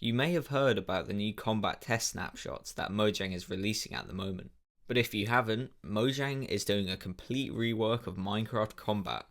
You may have heard about the new combat test snapshots that Mojang is releasing at the moment. But if you haven't, Mojang is doing a complete rework of Minecraft combat,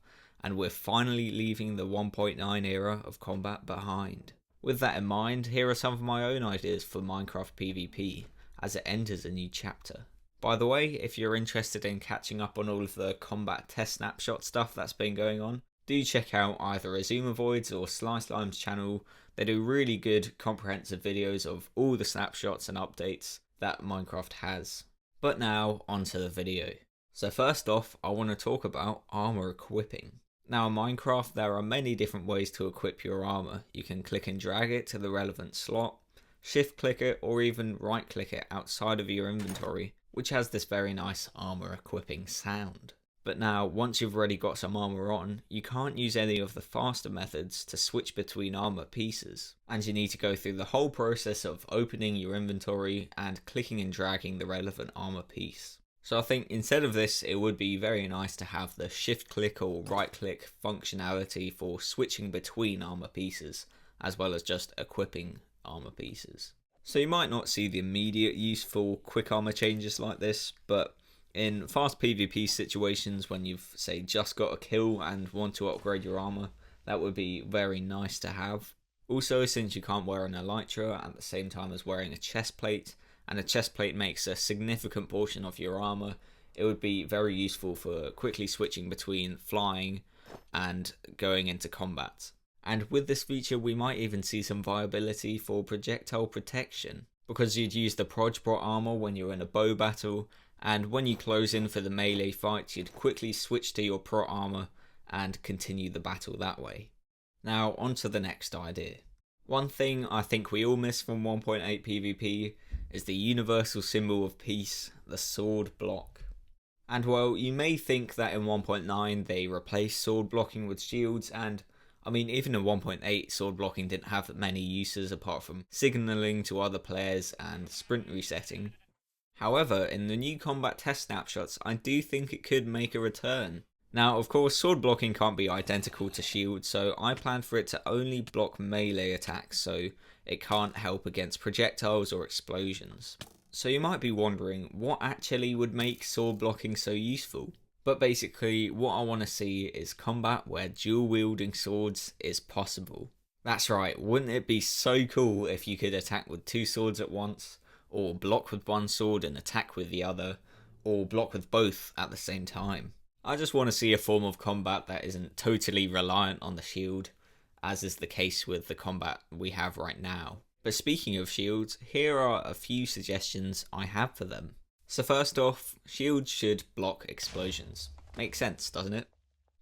and we're finally leaving the 1.9 era of combat behind. With that in mind, here are some of my own ideas for Minecraft PvP as it enters a new chapter. By the way, if you're interested in catching up on all of the combat test snapshot stuff that's been going on, do check out either Azumavoid's or Slime's channel. They do really good comprehensive videos of all the snapshots and updates that Minecraft has. But now, onto the video. So first off, I want to talk about armor equipping. Now in Minecraft, there are many different ways to equip your armor. You can click and drag it to the relevant slot, shift click it, or even right click it outside of your inventory, which has this very nice armor equipping sound. But now, once you've already got some armor on, you can't use any of the faster methods to switch between armor pieces, and you need to go through the whole process of opening your inventory and clicking and dragging the relevant armor piece. So I think instead of this, it would be very nice to have the shift click or right click functionality for switching between armor pieces, as well as just equipping armor pieces. So you might not see the immediate use for quick armor changes like this, but in fast PvP situations when you've, say, just got a kill and want to upgrade your armor, that would be very nice to have. Also, since you can't wear an Elytra at the same time as wearing a chest plate, and a chest plate makes a significant portion of your armor, it would be very useful for quickly switching between flying and going into combat. And with this feature, we might even see some viability for projectile protection, because you'd use the Proj armor when you're in a bow battle, and when you close in for the melee fight, you'd quickly switch to your Pro armor and continue the battle that way. Now, on to the next idea. One thing I think we all miss from 1.8 PvP is the universal symbol of peace, the sword block. And well, you may think that in 1.9 they replaced sword blocking with shields, and I mean, even in 1.8, sword blocking didn't have many uses apart from signaling to other players and sprint resetting. However, in the new combat test snapshots, I do think it could make a return. Now, of course, sword blocking can't be identical to shield, so I plan for it to only block melee attacks, so it can't help against projectiles or explosions. So you might be wondering, what actually would make sword blocking so useful? But basically, what I want to see is combat where dual wielding swords is possible. That's right, wouldn't it be so cool if you could attack with two swords at once, or block with one sword and attack with the other, or block with both at the same time? I just want to see a form of combat that isn't totally reliant on the shield, as is the case with the combat we have right now. But speaking of shields, here are a few suggestions I have for them. So first off, shields should block explosions. Makes sense, doesn't it?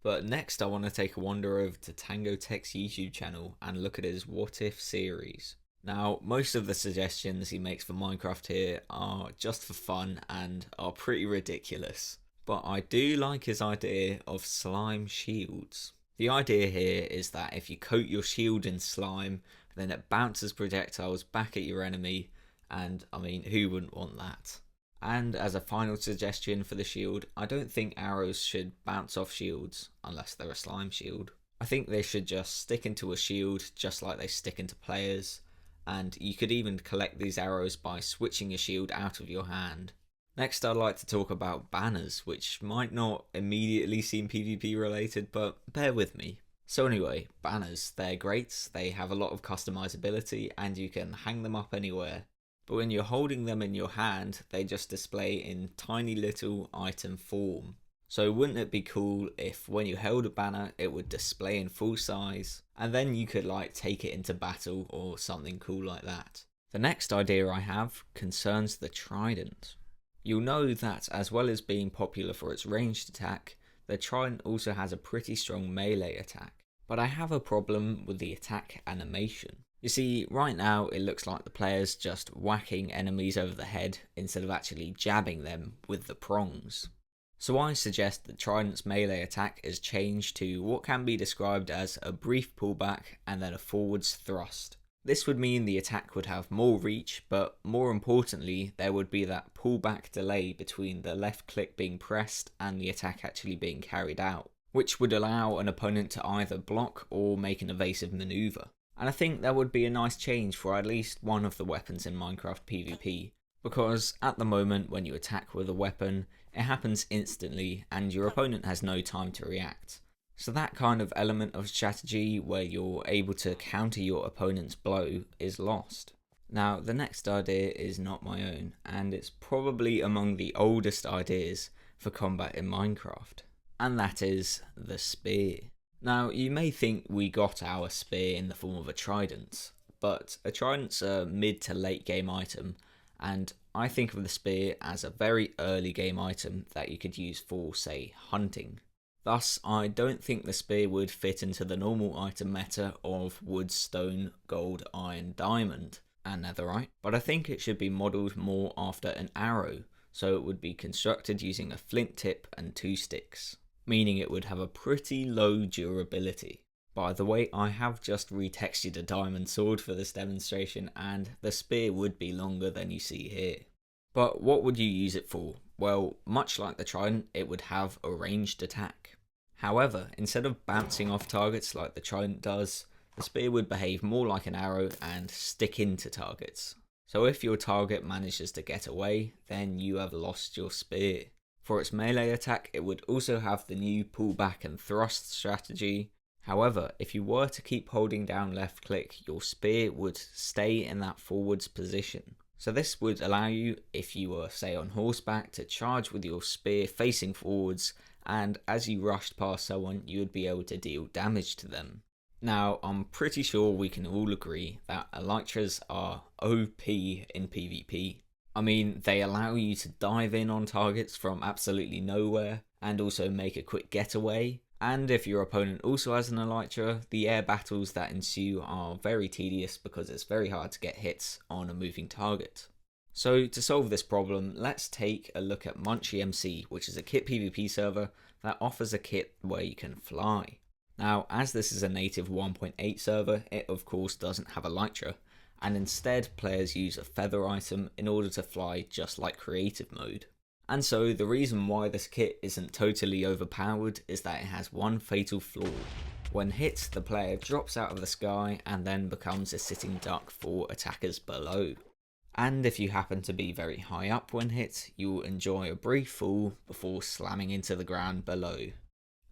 But next I want to take a wander over to Tango Tech's YouTube channel and look at his What If series. Now, most of the suggestions he makes for Minecraft here are just for fun and are pretty ridiculous. But I do like his idea of slime shields. The idea here is that if you coat your shield in slime, then it bounces projectiles back at your enemy, and I mean, who wouldn't want that? And as a final suggestion for the shield, I don't think arrows should bounce off shields unless they're a slime shield. I think they should just stick into a shield just like they stick into players, and you could even collect these arrows by switching your shield out of your hand. Next, I'd like to talk about banners, which might not immediately seem PvP related, but bear with me. So anyway, banners, they're great, they have a lot of customizability, and you can hang them up anywhere. But when you're holding them in your hand, they just display in tiny little item form. So wouldn't it be cool if when you held a banner, it would display in full size, and then you could like take it into battle or something cool like that. The next idea I have concerns the Trident. You'll know that as well as being popular for its ranged attack, the Trident also has a pretty strong melee attack. But I have a problem with the attack animation. You see, right now it looks like the player's just whacking enemies over the head instead of actually jabbing them with the prongs. So I suggest that Trident's melee attack is changed to what can be described as a brief pullback and then a forwards thrust. This would mean the attack would have more reach, but more importantly, there would be that pullback delay between the left click being pressed and the attack actually being carried out, which would allow an opponent to either block or make an evasive maneuver. And I think that would be a nice change for at least one of the weapons in Minecraft PvP, because at the moment when you attack with a weapon, it happens instantly and your opponent has no time to react. So that kind of element of strategy where you're able to counter your opponent's blow is lost. Now, the next idea is not my own, and it's probably among the oldest ideas for combat in Minecraft, and that is the spear. Now, you may think we got our spear in the form of a trident, but a trident's a mid to late game item, and I think of the spear as a very early game item that you could use for, say, hunting. Thus, I don't think the spear would fit into the normal item meta of wood, stone, gold, iron, diamond, and netherite, but I think it should be modelled more after an arrow, so it would be constructed using a flint tip and 2 sticks, meaning it would have a pretty low durability. By the way, I have just retextured a diamond sword for this demonstration, and the spear would be longer than you see here. But what would you use it for? Well, much like the trident, it would have a ranged attack. However, instead of bouncing off targets like the trident does, the spear would behave more like an arrow and stick into targets. So if your target manages to get away, then you have lost your spear. For its melee attack, it would also have the new pull back and thrust strategy. However, if you were to keep holding down left click, your spear would stay in that forwards position. So this would allow you, if you were say on horseback, to charge with your spear facing forwards, and as you rushed past someone, you would be able to deal damage to them. Now, I'm pretty sure we can all agree that Elytras are OP in PvP. I mean, they allow you to dive in on targets from absolutely nowhere, and also make a quick getaway. And if your opponent also has an Elytra, the air battles that ensue are very tedious because it's very hard to get hits on a moving target. So to solve this problem, let's take a look at Munchie MC, which is a kit PvP server that offers a kit where you can fly. Now, as this is a native 1.8 server, it of course doesn't have Elytra, and instead players use a feather item in order to fly just like creative mode. And so the reason why this kit isn't totally overpowered is that it has one fatal flaw. When hit, the player drops out of the sky and then becomes a sitting duck for attackers below. And if you happen to be very high up when hit, you will enjoy a brief fall before slamming into the ground below.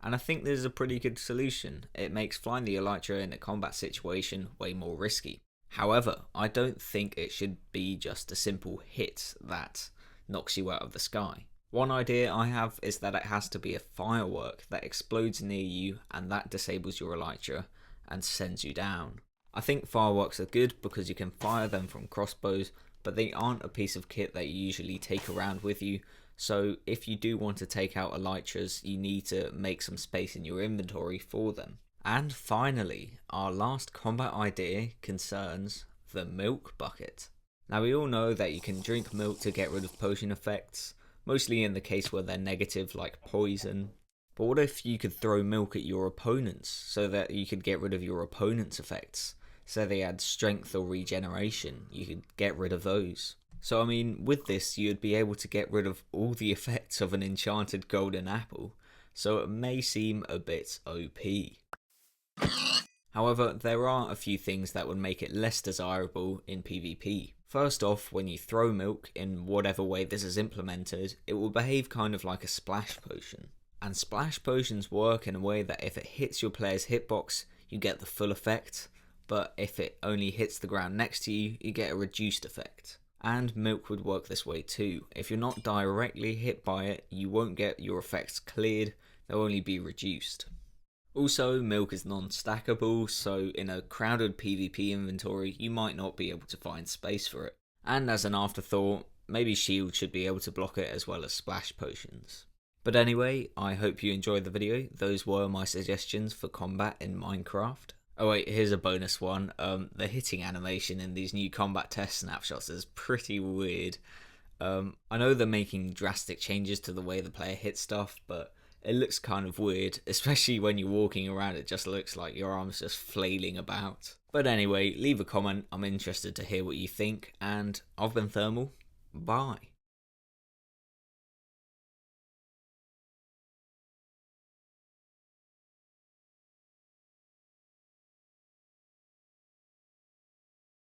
And I think this is a pretty good solution. It makes flying the Elytra in a combat situation way more risky. However, I don't think it should be just a simple hit that knocks you out of the sky. One idea I have is that it has to be a firework that explodes near you and that disables your Elytra and sends you down. I think fireworks are good because you can fire them from crossbows, but they aren't a piece of kit that you usually take around with you, so if you do want to take out Elytras, you need to make some space in your inventory for them. And finally, our last combat idea concerns the milk bucket. Now we all know that you can drink milk to get rid of potion effects, mostly in the case where they're negative like poison. But what if you could throw milk at your opponents so that you could get rid of your opponent's effects? Say they had strength or regeneration, you could get rid of those. So I mean, with this you'd be able to get rid of all the effects of an enchanted golden apple, so it may seem a bit OP. However, there are a few things that would make it less desirable in PvP. First off, when you throw milk, in whatever way this is implemented, it will behave kind of like a splash potion. And splash potions work in a way that if it hits your player's hitbox, you get the full effect, but if it only hits the ground next to you, you get a reduced effect. And milk would work this way too. If you're not directly hit by it, you won't get your effects cleared, they'll only be reduced. Also, milk is non-stackable, so in a crowded PvP inventory, you might not be able to find space for it. And as an afterthought, maybe shield should be able to block it as well as splash potions. But anyway, I hope you enjoyed the video. Those were my suggestions for combat in Minecraft. Oh wait, here's a bonus one. The hitting animation in these new combat test snapshots is pretty weird. I know they're making drastic changes to the way the player hits stuff, but it looks kind of weird, especially when you're walking around. It just looks like your arms just flailing about. But anyway, leave a comment. I'm interested to hear what you think, and I've been Thermal. Bye.